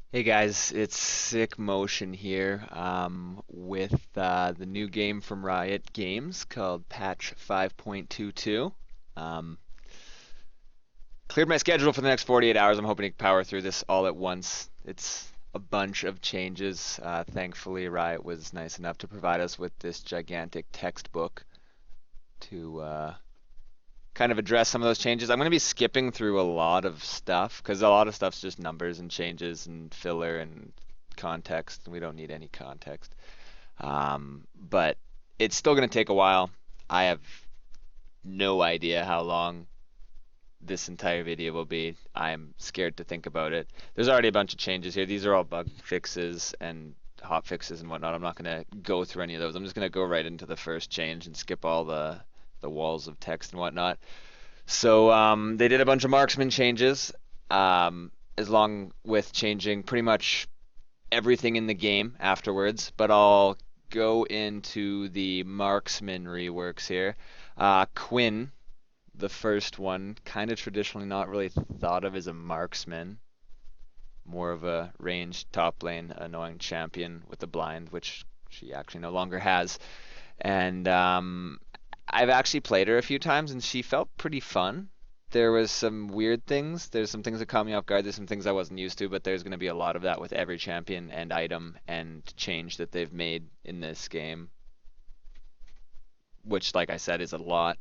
Hey guys, it's SickMotion here with the new game from Riot Games called Patch 5.22. Um, Cleared my schedule for the next 48 hours. I'm hoping to power through this all at once. It's a bunch of changes. Thankfully, Riot was nice enough to provide us with this gigantic textbook to kind of address some of those changes. I'm going to be skipping through a lot of stuff because a lot of stuff's just numbers and changes and filler and context, and we don't need any context. But it's still going to take a while. I have no idea how long this entire video will be. I'm scared to think about it. There's already a bunch of changes here. These are all bug fixes and hot fixes and whatnot. I'm not going to go through any of those. I'm just going to go right into the first change and skip all the walls of text and whatnot. So they did a bunch of marksman changes, as long with changing pretty much everything in the game afterwards. But I'll go into the marksman reworks here. Quinn, the first one, kind of traditionally not really thought of as a marksman, more of a ranged top lane annoying champion with a blind, which she actually no longer has. And I've actually played her a few times, and she felt pretty fun. There was some weird things. There's some things that caught me off guard. There's some things I wasn't used to, but there's going to be a lot of that with every champion and item and change that they've made in this game, which, like I said, is a lot.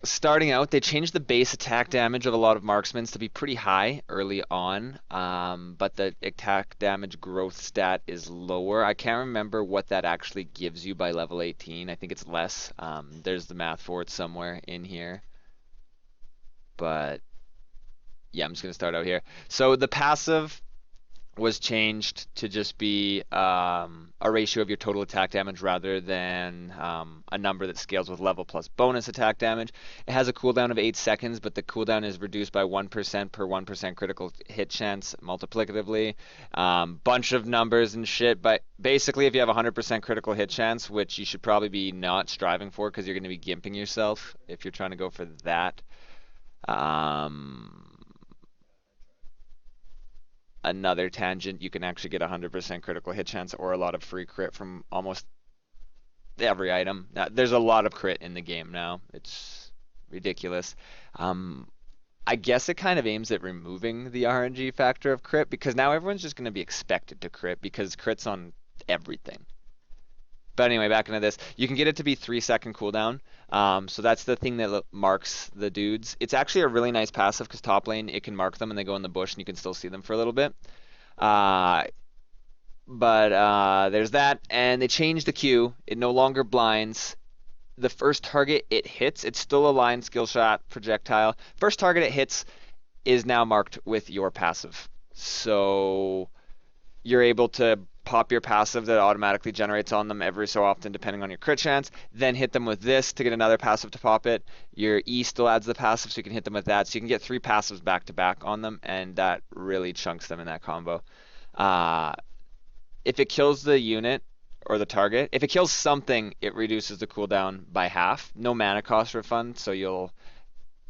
Starting out, they changed the base attack damage of a lot of marksmans to be pretty high early on, but the attack damage growth stat is lower. I can't remember what that actually gives you by level 18. I think it's less. There's the math for it somewhere in here, but yeah, I'm just gonna start out here. So the passive was changed to just be a ratio of your total attack damage rather than a number that scales with level plus bonus attack damage. It has a cooldown of 8 seconds, but the cooldown is reduced by 1% per 1% critical hit chance multiplicatively. Bunch of numbers and shit, but basically if you have a 100% critical hit chance, which you should probably be not striving for because you're going to be gimping yourself if you're trying to go for that. Um, Another tangent, you can actually get 100% critical hit chance or a lot of free crit from almost every item. Now, there's a lot of crit in the game now. It's ridiculous. Um, I guess it kind of aims at removing the RNG factor of crit because now everyone's just going to be expected to crit because crit's on everything. But anyway, back into this. You can get it to be 3-second cooldown. So that's the thing that marks the dudes. It's actually a really nice passive because top lane, it can mark them and they go in the bush and you can still see them for a little bit. Uh, but there's that. And they changed the Q. It no longer blinds. The first target it hits, it's still a line skill shot projectile. First target it hits is now marked with your passive. So you're able to pop your passive that automatically generates on them every so often depending on your crit chance, then hit them with this to get another passive to pop it. Your E still adds the passive so you can hit them with that. So you can get 3 passives back to back on them, and that really chunks them in that combo. Uh, if it kills the unit or the target, if it kills something, it reduces the cooldown by half. No mana cost refund, so you'll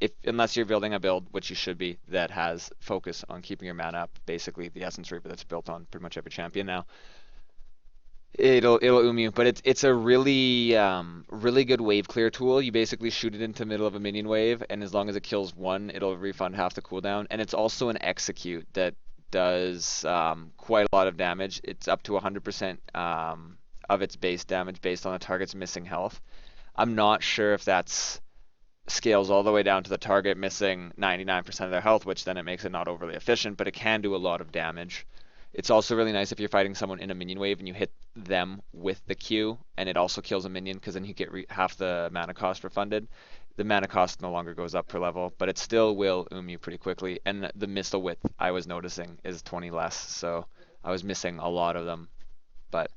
if unless you're building a build, which you should be, that has focus on keeping your mana up, basically the Essence Reaper that's built on pretty much every champion now. It'll you, but it's a really good wave clear tool. You basically shoot it into the middle of a minion wave, and as long as it kills one, it'll refund half the cooldown. And it's also an execute that does quite a lot of damage. It's up to 100% of its base damage based on the target's missing health. I'm not sure if that's scales all the way down to the target missing 99% of their health, which then it makes it not overly efficient, but it can do a lot of damage. It's also really nice if you're fighting someone in a minion wave and you hit them with the Q, and it also kills a minion because then you get half the mana cost refunded. The mana cost no longer goes up per level, but it still will you pretty quickly. And the missile width I was noticing is 20 less, so I was missing a lot of them. But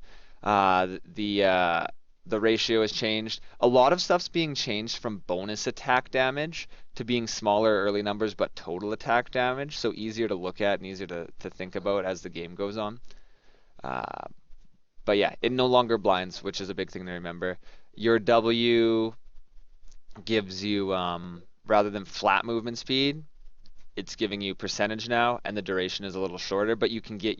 the ratio has changed. A lot of stuff's being changed from bonus attack damage to being smaller early numbers but total attack damage, so easier to look at and easier to think about as the game goes on. Uh, but yeah, it no longer blinds, which is a big thing to remember. Your W gives you, rather than flat movement speed, it's giving you percentage now, and the duration is a little shorter, but you can get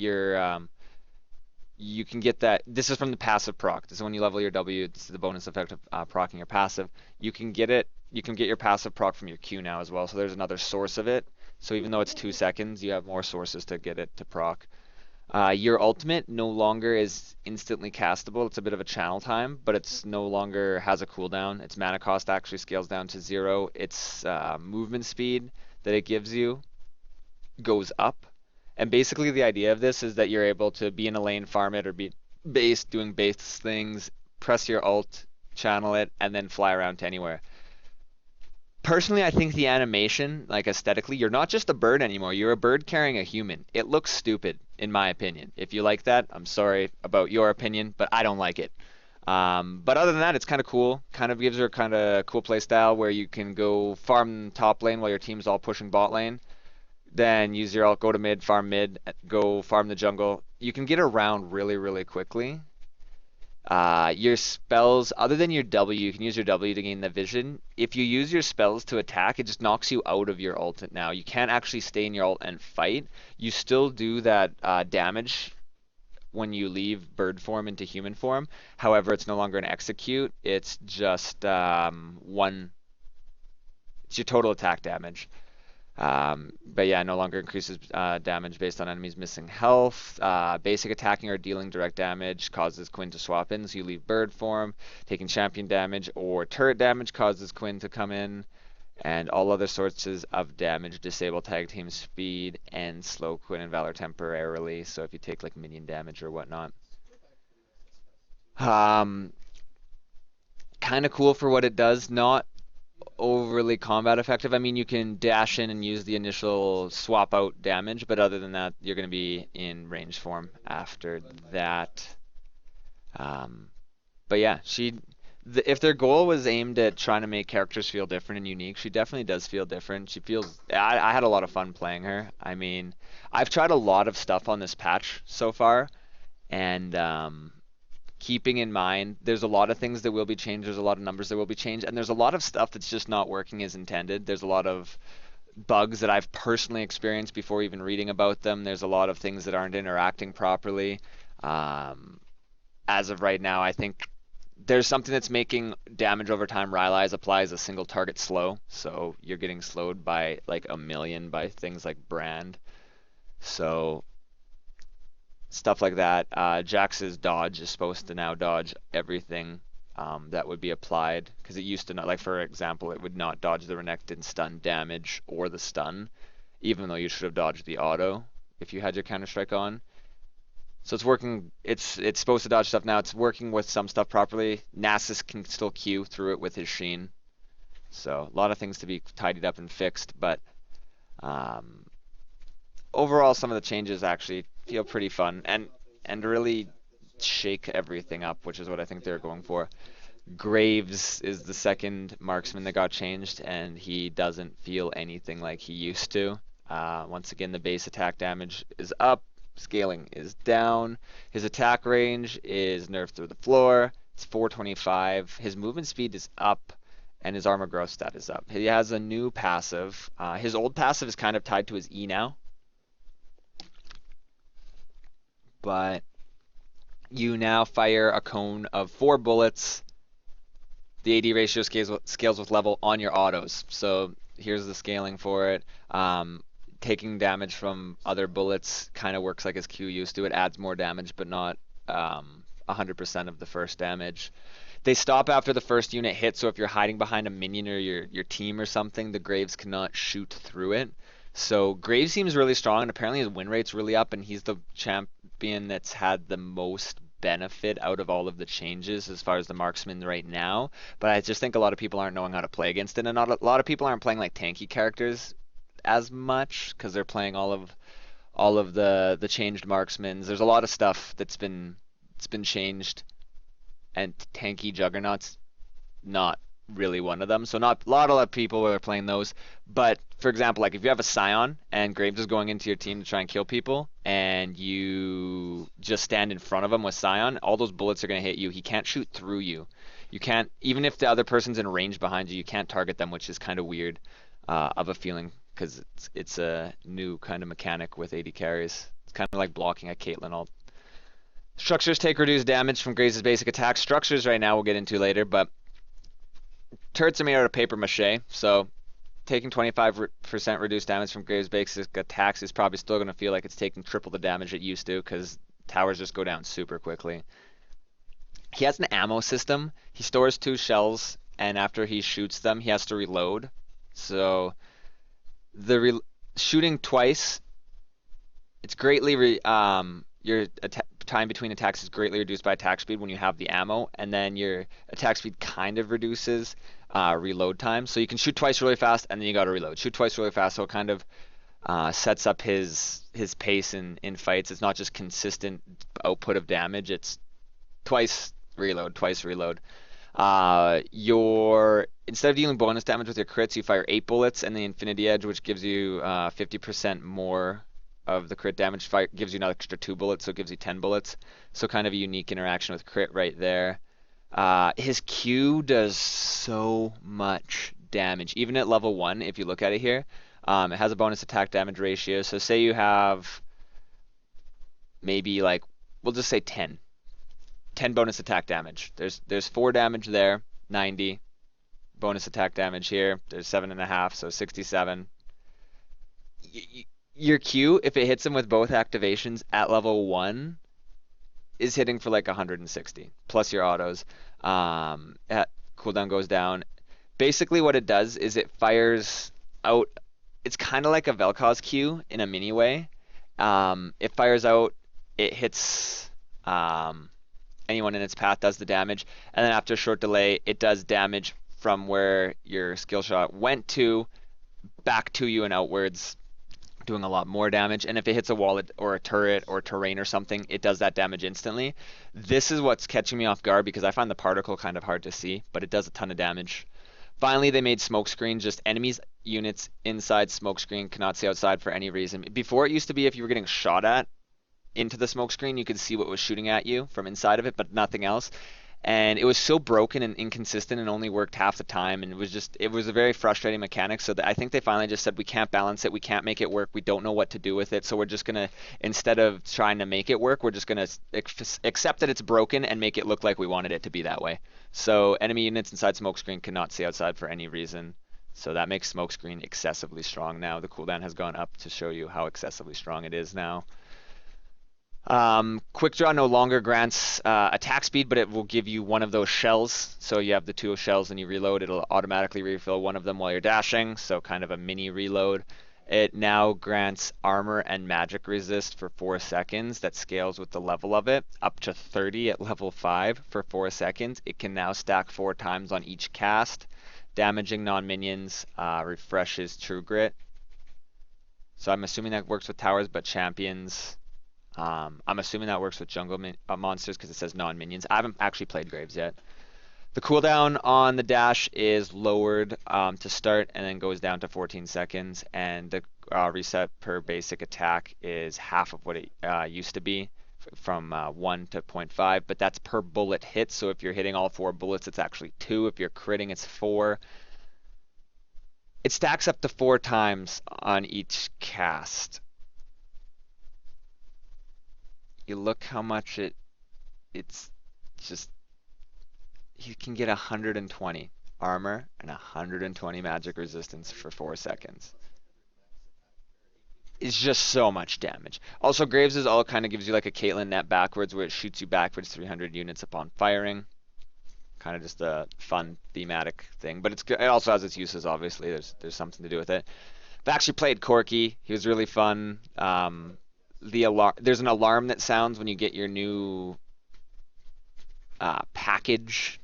that. This is from the passive proc. This is when you level your W. This is the bonus effect of procking your passive. You can get it. You can get your passive proc from your Q now as well. So there's another source of it. So even though it's 2 seconds, you have more sources to get it to proc. Your ultimate no longer is instantly castable. It's a bit of a channel time, but it's no longer has a cooldown. Its mana cost actually scales down to 0. Its movement speed that it gives you goes up. And basically the idea of this is that you're able to be in a lane, farm it, or be base, doing base things, press your ult, channel it, and then fly around to anywhere. Personally, I think the animation, like aesthetically, you're not just a bird anymore. You're a bird carrying a human. It looks stupid, in my opinion. If you like that, I'm sorry about your opinion, but I don't like it. But other than that, it's kind of cool. Kind of gives her kind of cool play style where you can go farm top lane while your team's all pushing bot lane. Then use your ult, go to mid, go farm the jungle. You can get around really, really quickly. Your spells, other than your W, you can use your W to gain the vision. If you use your spells to attack, it just knocks you out of your ult now. You can't actually stay in your ult and fight. You still do that damage when you leave bird form into human form. However, it's no longer an execute. It's just it's your total attack damage. But yeah, no longer increases damage based on enemies missing health. Basic attacking or dealing direct damage causes Quinn to swap in, so you leave bird form. Taking champion damage or turret damage causes Quinn to come in. And all other sources of damage disable tag team speed and slow Quinn and Valor temporarily. So if you take like minion damage or whatnot. Kind of cool for what it does. Not overly combat effective. I mean, you can dash in and use the initial swap out damage, but other than that, you're going to be in range form after that. But yeah, if their goal was aimed at trying to make characters feel different and unique, she definitely does feel different. I had a lot of fun playing her. I mean, I've tried a lot of stuff on this patch so far, and keeping in mind there's a lot of things that will be changed, there's a lot of numbers that will be changed, and there's a lot of stuff that's just not working as intended. There's a lot of bugs that I've personally experienced before even reading about them. There's a lot of things that aren't interacting properly. As of right now, I think there's something that's making damage over time Rylai's apply as a single target slow, so you're getting slowed by like a million by things like Brand. So stuff like that. Jax's dodge is supposed to now dodge everything that would be applied, because it used to not, like for example, it would not dodge the Renekton stun damage or the stun, even though you should have dodged the auto if you had your Counter Strike on. So it's working. It's supposed to dodge stuff now. It's working with some stuff properly. Nasus can still Q through it with his Sheen. So a lot of things to be tidied up and fixed, but overall, some of the changes actually feel pretty fun and really shake everything up, which is what I think they're going for. Graves is the second marksman that got changed, and he doesn't feel anything like he used to. Once again, the base attack damage is up, scaling is down. His attack range is nerfed through the floor. It's 425. His movement speed is up, and his armor growth stat is up. He has a new passive. His old passive is kind of tied to his E now, but you now fire a cone of 4 bullets. The AD ratio scales with level on your autos. So here's the scaling for it. Taking damage from other bullets kind of works like his Q used to. It adds more damage, but not 100% of the first damage. They stop after the first unit hit, so if you're hiding behind a minion or your team or something, the Graves cannot shoot through it. So Graves seems really strong, and apparently his win rate's really up, and he's the champion that's had the most benefit out of all of the changes as far as the marksman right now. But I just think a lot of people aren't knowing how to play against it, and not a lot of people aren't playing like tanky characters as much because they're playing all of the changed marksmans. There's a lot of stuff that's been changed, and tanky juggernauts not really one of them. So not a lot of people are playing those. But for example, like if you have a Scion and Graves is going into your team to try and kill people, and you just stand in front of him with Scion, all those bullets are going to hit you. He can't shoot through you. You can't, even if the other person's in range behind you, you can't target them, which is kind of weird of a feeling because it's a new kind of mechanic with AD carries. It's kind of like blocking a Caitlyn ult. Structures take reduced damage from Graves' basic attack. Structures right now we'll get into later, but turrets are made out of paper mache, so taking 25% reduced damage from Graves' basic attacks is probably still going to feel like it's taking triple the damage it used to, because towers just go down super quickly. He has an ammo system. He stores 2 shells, and after he shoots them, he has to reload. So the shooting twice, it's greatly your time between attacks is greatly reduced by attack speed when you have the ammo, and then your attack speed kind of reduces reload time. So you can shoot twice really fast, and then you got to reload. Shoot twice really fast, so it kind of sets up his pace in fights. It's not just consistent output of damage. It's twice reload, twice reload. Instead of dealing bonus damage with your crits, you fire 8 bullets, and the Infinity Edge, which gives you 50% more of the crit damage, gives you an extra 2 bullets, so it gives you 10 bullets. So kind of a unique interaction with crit right there. His Q does so much damage, even at level 1, if you look at it here. It has a bonus attack damage ratio, so say you have maybe like, we'll just say 10 bonus attack damage. There's 4 damage there, 90. Bonus attack damage here, there's 7.5, so 67. Your Q, if it hits him with both activations at level 1, is hitting for like 160, plus your autos. Cooldown goes down. Basically what it does is it fires out, it's kind of like a Vel'Koz Q in a mini way. It fires out, it hits anyone in its path, does the damage, and then after a short delay, it does damage from where your skill shot went to, back to you and outwards, doing a lot more damage. And if it hits a wall or a turret or terrain or something, it does that damage instantly. This is what's catching me off guard, because I find the particle kind of hard to see, but it does a ton of damage. Finally, they made smokescreen, just enemies units inside smokescreen cannot see outside for any reason. Before, it used to be if you were getting shot at into the smokescreen, you could see what was shooting at you from inside of it, but nothing else. And it was so broken and inconsistent and only worked half the time, and it was a very frustrating mechanic. So I think they finally just said, we can't balance it, we can't make it work, we don't know what to do with it, so we're just gonna, instead of trying to make it work, we're just gonna accept that it's broken and make it look like we wanted it to be that way. So enemy units inside smokescreen cannot see outside for any reason. So that makes smokescreen excessively strong now. The cooldown has gone up to show you how excessively strong it is now. Quick Draw no longer grants attack speed, but it will give you one of those shells. So you have the 2 shells and you reload, it'll automatically refill one of them while you're dashing, so kind of a mini reload. It now grants armor and magic resist for 4 seconds. That scales with the level of it, up to 30 at level 5 for 4 seconds. It can now stack 4 times on each cast. Damaging non-minions, refreshes True Grit. So I'm assuming that works with towers, but champions... I'm assuming that works with jungle monsters, because it says non-minions. I haven't actually played Graves yet. The cooldown on the dash is lowered to start, and then goes down to 14 seconds. And the reset per basic attack is half of what it used to be, from 1 to 0.5. But that's per bullet hit, so if you're hitting all 4 bullets, it's actually 2. If you're critting, it's 4. It stacks up to 4 times on each cast. You look how much it's just, you can get 120 armor and 120 magic resistance for 4 seconds. It's just so much damage. Also, Graves is all kind of gives you like a Caitlyn net backwards, where it shoots you backwards 300 units upon firing. Kind of just a fun thematic thing, but it also has its uses. Obviously, there's something to do with it. I've actually played Corki. He was really fun. There's an alarm that sounds when you get your new package.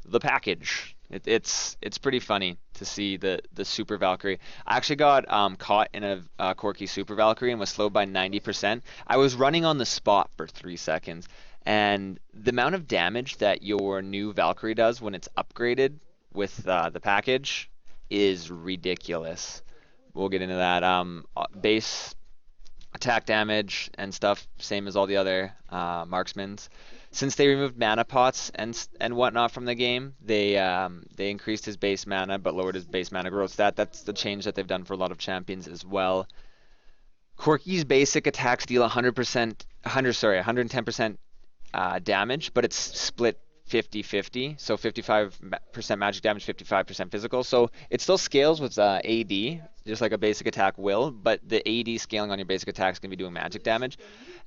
The package. It's pretty funny to see the Super Valkyrie. I actually got caught in a Corki Super Valkyrie and was slowed by 90%. I was running on the spot for 3 seconds, and the amount of damage that your new Valkyrie does when it's upgraded with the package is ridiculous. We'll get into that. Base attack damage and stuff, same as all the other marksmans. Since they removed mana pots and whatnot from the game, they increased his base mana but lowered his base mana growth stat. That's the change that they've done for a lot of champions as well. Corki's basic attacks deal 110% damage, but it's split 50-50, so 55% magic damage, 55% physical. So it still scales with AD, just like a basic attack will, but the AD scaling on your basic attack is going to be doing magic damage.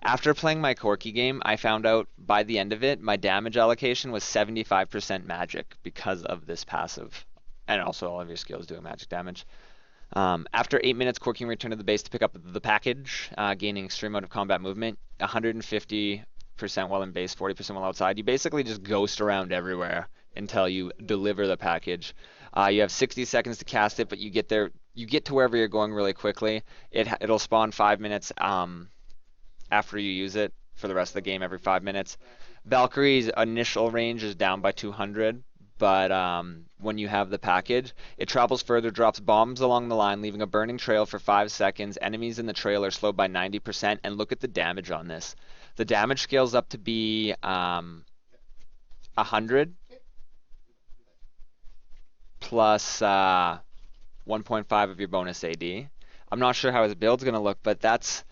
After playing my Corki game, I found out by the end of it, my damage allocation was 75% magic because of this passive, and also all of your skills doing magic damage. After 8 minutes, Corki can return to the base to pick up the package, gaining extreme out of combat movement, 150% while in base, 40% while outside. You basically just ghost around everywhere until you deliver the package. You have 60 seconds to cast it, but you get to wherever you're going really quickly. It'll spawn 5 minutes after you use it for the rest of the game every 5 minutes. Valkyrie's initial range is down by 200. But when you have the package, it travels further, drops bombs along the line, leaving a burning trail for 5 seconds. Enemies in the trail are slowed by 90%, and look at the damage on this. The damage scales up to be 100 plus 1.5 of your bonus AD. I'm not sure how his build's going to look, but that's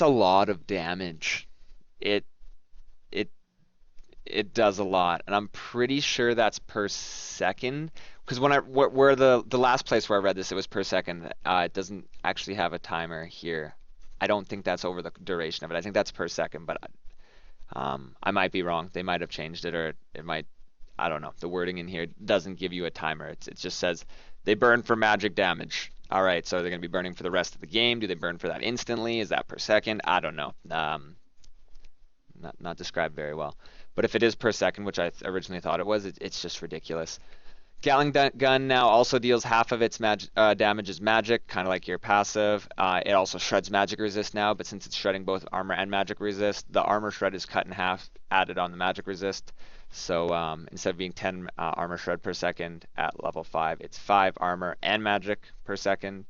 a lot of damage. It does a lot, and I'm pretty sure that's per second. Because where the last place where I read this, it was per second. It doesn't actually have a timer here. I don't think that's over the duration of it. I think that's per second, but I might be wrong. They might have changed it, or it might. I don't know. The wording in here doesn't give you a timer. It just says they burn for magic damage. All right, so they're going to be burning for the rest of the game. Do they burn for that instantly? Is that per second? I don't know. Not described very well. But if it is per second, which I originally thought it was, it's just ridiculous. Gatling gun now also deals half of its damage as magic, kind of like your passive. It also shreds magic resist now, but since it's shredding both armor and magic resist, the armor shred is cut in half, added on the magic resist. So instead of being 10 armor shred per second at level 5, it's 5 armor and magic per second.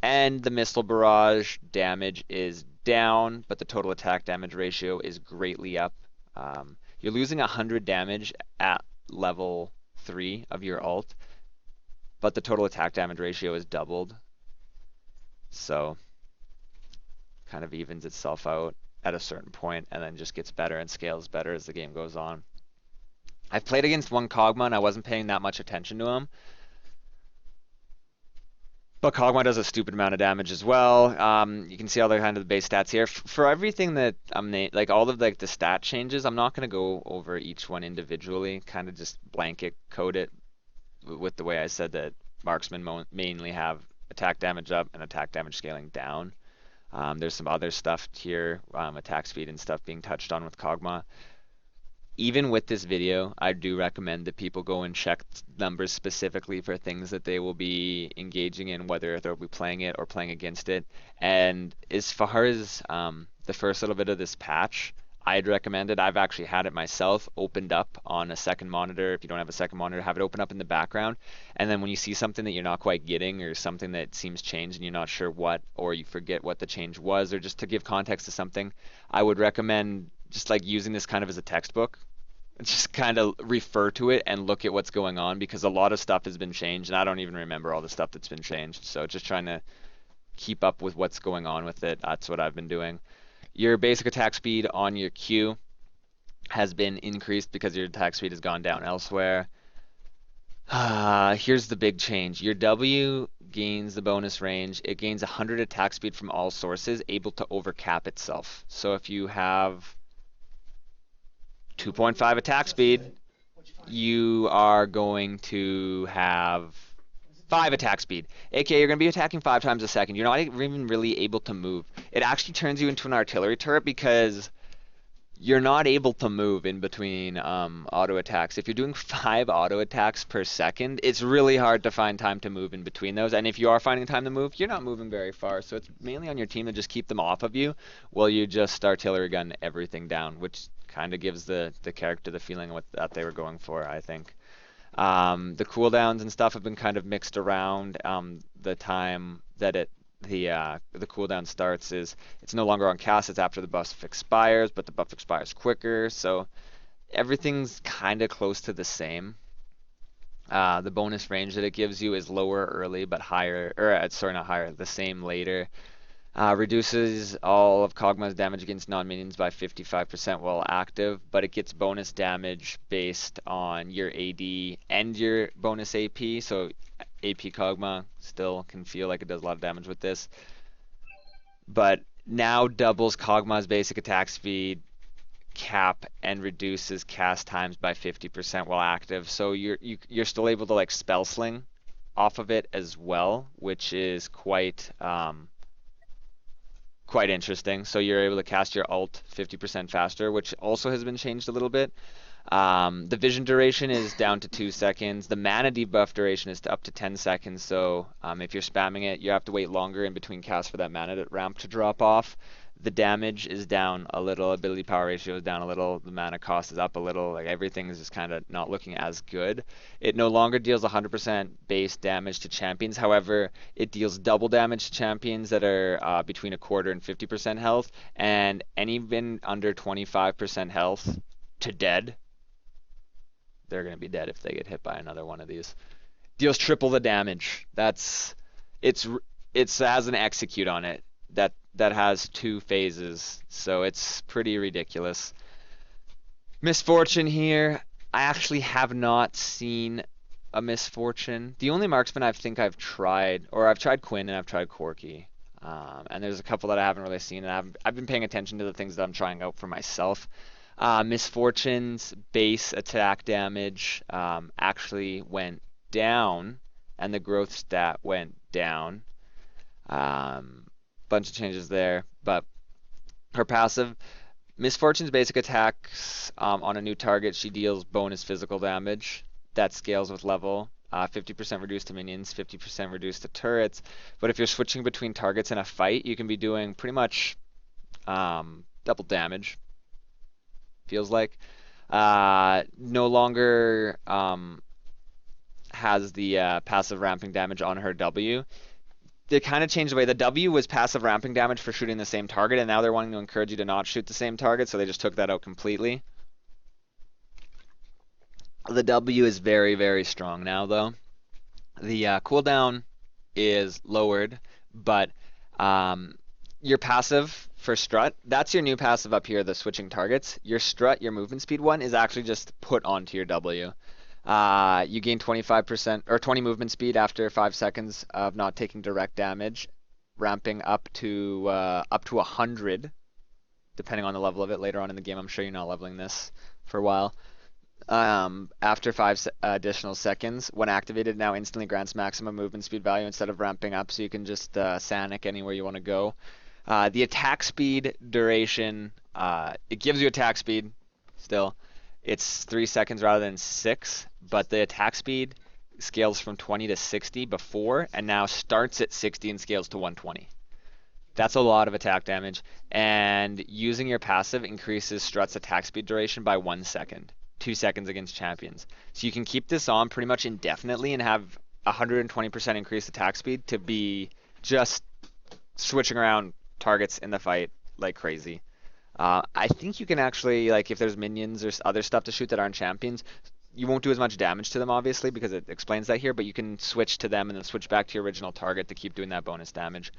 And the missile barrage damage is down, but the total attack damage ratio is greatly up. You're losing 100 damage at level 3 of your ult, but the total attack damage ratio is doubled. So kind of evens itself out at a certain point and then just gets better and scales better as the game goes on. I've played against one Kog'Maw and I wasn't paying that much attention to him. But Kog'Maw does a stupid amount of damage as well. You can see all the kind of the base stats here. For everything that like all of like the stat changes, I'm not going to go over each one individually. Kind of just blanket code it with the way I said that marksmen mainly have attack damage up and attack damage scaling down. There's some other stuff here, attack speed and stuff being touched on with Kog'Maw. Even with this video, I do recommend that people go and check numbers specifically for things that they will be engaging in, whether they'll be playing it or playing against it. And as far as the first little bit of this patch, I'd recommend it. I've actually had it myself opened up on a second monitor. If you don't have a second monitor, have it open up in the background. And then when you see something that you're not quite getting or something that seems changed and you're not sure what, or you forget what the change was, or just to give context to something, I would recommend just like using this kind of as a textbook. Just kind of refer to it and look at what's going on, because a lot of stuff has been changed and I don't even remember all the stuff that's been changed. So just trying to keep up with what's going on with it. That's what I've been doing. Your basic attack speed on your Q has been increased because your attack speed has gone down elsewhere. Here's the big change. Your W gains the bonus range. It gains 100 attack speed from all sources, able to overcap itself. So if you have 2.5 attack speed, you are going to have 5 attack speed. AKA, you're going to be attacking 5 times a second. You're not even really able to move. It actually turns you into an artillery turret because you're not able to move in between auto attacks. If you're doing 5 auto attacks per second, it's really hard to find time to move in between those. And if you are finding time to move, you're not moving very far. So it's mainly on your team to just keep them off of you while you just artillery gun everything down, which kind of gives the character the feeling of that they were going for, I think. The cooldowns and stuff have been kind of mixed around. The time that the cooldown starts is it's no longer on cast, it's after the buff expires, but the buff expires quicker, so everything's kind of close to the same. The bonus range that it gives you is lower early, but higher, or sorry, not higher, the same later. Reduces all of Kog'Maw's damage against non-minions by 55% while active, but it gets bonus damage based on your AD and your bonus AP, so AP Kog'Maw still can feel like it does a lot of damage with this. But now doubles Kog'Maw's basic attack speed, cap, and reduces cast times by 50% while active. So you're still able to like spell sling off of it as well, which is quite interesting. So you're able to cast your ult 50% faster, which also has been changed a little bit. The vision duration is down to 2 seconds. The mana debuff duration is up to 10 seconds. So if you're spamming it, you have to wait longer in between casts for that mana ramp to drop off. The damage is down a little, ability power ratio is down a little, the mana cost is up a little, like everything is just kind of not looking as good. It no longer deals 100% base damage to champions, however, it deals double damage to champions that are between a quarter and 50% health, and anyone under 25% health to dead, they're going to be dead if they get hit by another one of these. Deals triple the damage. It's has an execute on it that has 2 phases, so it's pretty ridiculous. Misfortune here. I actually have not seen a misfortune. The only marksman I think I've tried, or I've tried Quinn and I've tried Corki, and there's a couple that I haven't really seen, and I've been paying attention to the things that I'm trying out for myself. Misfortune's base attack damage actually went down, and the growth stat went down. Bunch of changes there, but her passive, Misfortune's basic attacks on a new target, she deals bonus physical damage that scales with level. 50% reduced to minions, 50% reduced to turrets. But if you're switching between targets in a fight, you can be doing pretty much double damage. Feels like. No longer has the passive ramping damage on her W. They kind of changed the way the W was passive ramping damage for shooting the same target, and now they're wanting to encourage you to not shoot the same target, so they just took that out completely. The W is very, very strong now, though. The cooldown is lowered, but your passive for strut, that's your new passive up here, the switching targets. Your strut, your movement speed one, is actually just put onto your W. You gain 25% or 20 movement speed after 5 seconds of not taking direct damage, ramping up to 100, depending on the level of it later on in the game. I'm sure you're not leveling this for a while. After 5 additional seconds, when activated, now instantly grants maximum movement speed value instead of ramping up, so you can just Sanic anywhere you want to go. The attack speed duration, it gives you attack speed still. It's 3 seconds rather than 6, but the attack speed scales from 20 to 60 before, and now starts at 60 and scales to 120. That's a lot of attack damage, and using your passive increases Strut's attack speed duration by 1 second, 2 seconds against champions. So you can keep this on pretty much indefinitely and have 120% increased attack speed to be just switching around targets in the fight like crazy. I think you can actually, like, if there's minions or other stuff to shoot that aren't champions, you won't do as much damage to them, obviously, because it explains that here, but you can switch to them and then switch back to your original target to keep doing that bonus damage.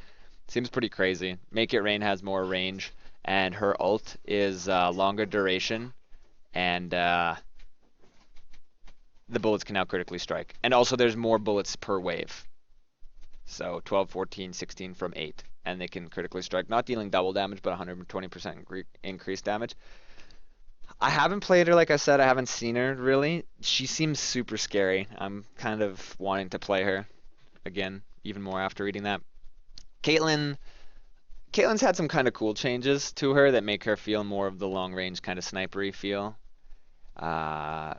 Seems pretty crazy. Make It Rain has more range, and her ult is longer duration, and the bullets can now critically strike. And also there's more bullets per wave. So 12, 14, 16 from 8. And they can critically strike, not dealing double damage, but 120% increased damage. I haven't played her, like I said. I haven't seen her, really. She seems super scary. I'm kind of wanting to play her again, even more after reading that. Caitlyn's had some kind of cool changes to her that make her feel more of the long-range kind of snipery feel. Caitlyn's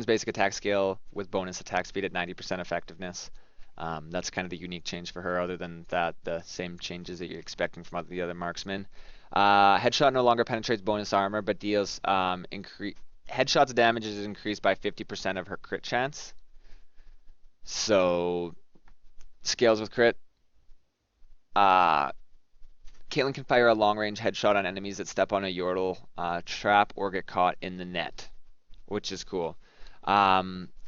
basic attack scale with bonus attack speed at 90% effectiveness. That's kind of the unique change for her. Other than that, the same changes that you're expecting from the other marksmen. Headshot no longer penetrates bonus armor, but deals headshot's damage is increased by 50% of her crit chance. So scales with crit, Uh, Caitlyn can fire a long-range headshot on enemies that step on a Yordle trap or get caught in the net, which is cool.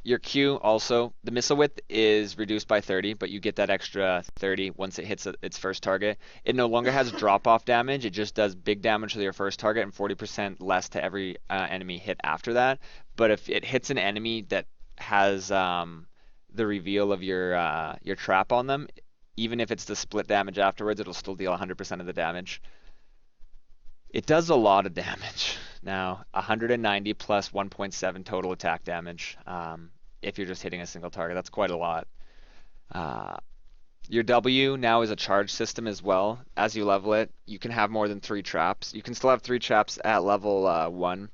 Your Q also, the missile width is reduced by 30, but you get that extra 30 once it hits its first target. It no longer has drop-off damage. It just does big damage to your first target and 40% less to every enemy hit after that. But if it hits an enemy that has the reveal of your trap on them, even if it's the split damage afterwards, it'll still deal 100% of the damage. It does a lot of damage. Now, 190 plus 1.7 total attack damage if you're just hitting a single target. That's quite a lot. Your W now is a charge system as well. As you level it, you can have more than 3 traps. You can still have 3 traps at level 1,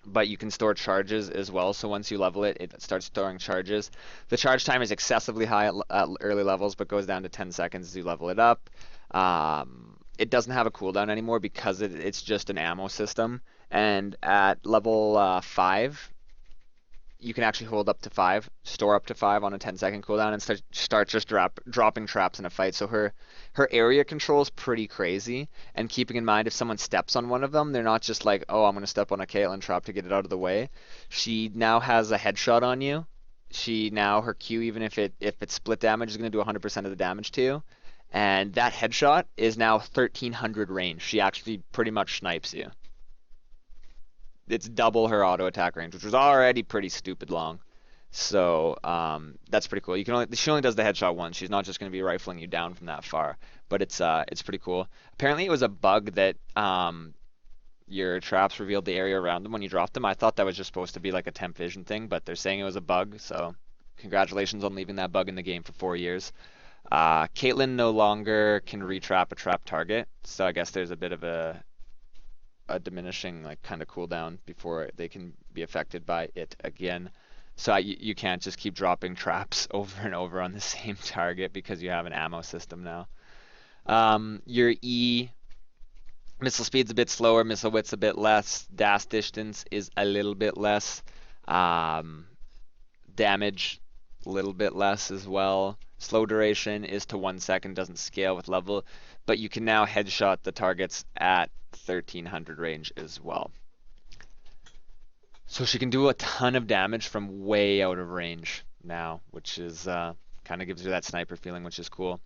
but you can store charges as well. So once you level it, it starts storing charges. The charge time is excessively high at early levels, but goes down to 10 seconds as you level it up. It doesn't have a cooldown anymore because it's just an ammo system. And at level 5, you can actually hold up to 5, store up to 5 on a 10-second cooldown, and start just dropping traps in a fight. So her area control is pretty crazy. And keeping in mind, if someone steps on one of them, they're not just like, oh, I'm going to step on a Caitlyn trap to get it out of the way. She now has a headshot on you. Her Q, even if it's split damage, is going to do 100% of the damage to you. And that headshot is now 1300 range. She actually pretty much snipes you. It's double her auto attack range, which was already pretty stupid long. So that's pretty cool. She only does the headshot once. She's not just going to be rifling you down from that far. But it's pretty cool. Apparently it was a bug that your traps revealed the area around them when you dropped them. I thought that was just supposed to be like a temp vision thing, but they're saying it was a bug. So congratulations on leaving that bug in the game for 4 years. Caitlyn no longer can retrap a trap target, so I guess there's a bit of a diminishing like kind of cooldown before they can be affected by it again. So you can't just keep dropping traps over and over on the same target because you have an ammo system now. Your E missile speed's a bit slower, missile width's a bit less, dash distance is a little bit less, damage a little bit less as well. Slow duration is to 1 second, doesn't scale with level, but you can now headshot the targets at 1300 range as well. So she can do a ton of damage from way out of range now, which is kind of gives her that sniper feeling, which is cool.